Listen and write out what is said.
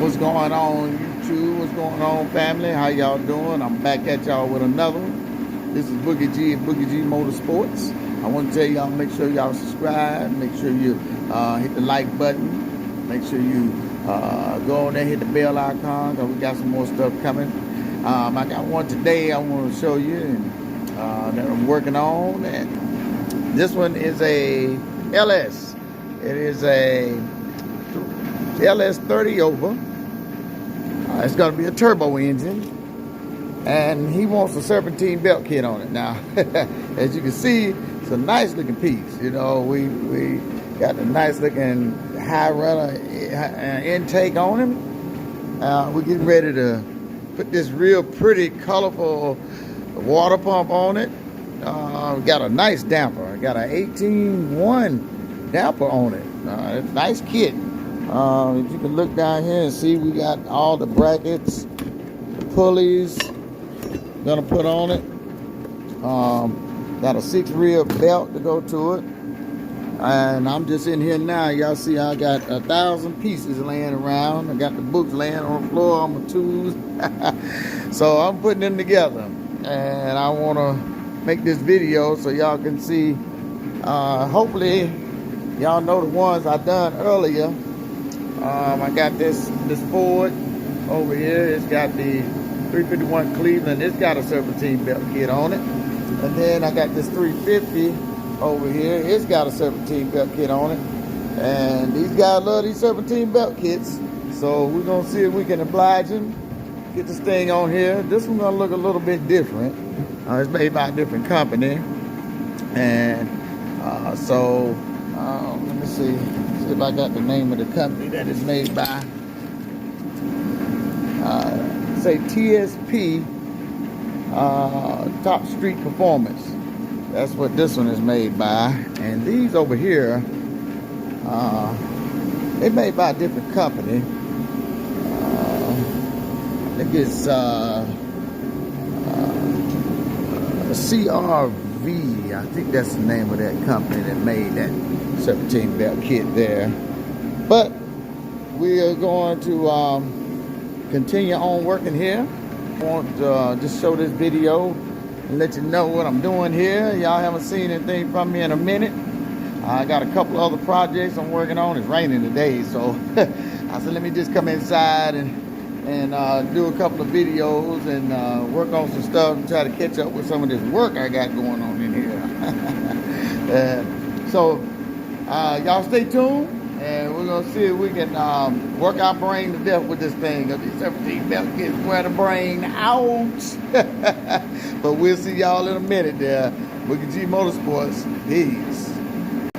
What's going on, YouTube? What's going on, family? How y'all doing? I'm back at y'all with another one. This is Boogie G and Boogie G Motorsports. I want to tell y'all, make sure y'all subscribe. Make sure you hit the like button. Make sure you go on there, hit the bell icon, because we got some more stuff coming. I got one today I want to show you and that I'm working on. And this one is a LS. It is a LS 30 over. It's going to be a turbo engine, and he wants a Serpentine belt kit on it. Now, as you can see, it's a nice looking piece. You know, we got a nice looking high runner intake on him. We're getting ready to put this real pretty, colorful water pump on it. We got a nice damper. Got an 18-1 damper on it. Nice kit. If you can look down here and see, we got all the brackets, the pulleys, gonna put on it. Got a 6-rib belt to go to it. And I'm just in here now. Y'all see I got 1,000 pieces laying around. I got the books laying on the floor on my tools. So I'm putting them together. And I want to make this video so y'all can see. Hopefully, y'all know the ones I done earlier. I got this Ford over here. It's got the 351 Cleveland. It's got a Serpentine belt kit on it. And then I got this 350 over here. It's got a Serpentine belt kit on it. And these guys love these Serpentine belt kits. So we're going to see if we can oblige them. Get this thing on here. This one's going to look a little bit different. It's made by a different company. And let me see if I got the name of the company that is made by. Say TSP Top Street Performance. That's what this one is made by. And these over here, they're made by a different company. I think it's CRV. I think that's the name of that company that made that Serpentine belt kit there. But we are going to continue on working here. I want to just show this video and let you know what I'm doing here. Y'all haven't seen anything from me in a minute. I got a couple other projects I'm working on. It's raining today, so I said let me just come inside and do a couple of videos and work on some stuff and try to catch up with some of this work I got going on in here. So y'all stay tuned, and we're gonna see if we can work our brain to death with this thing. These 17 belt kits wear the brain out. But we'll see y'all in a minute there. Boogie G Motorsports. Peace.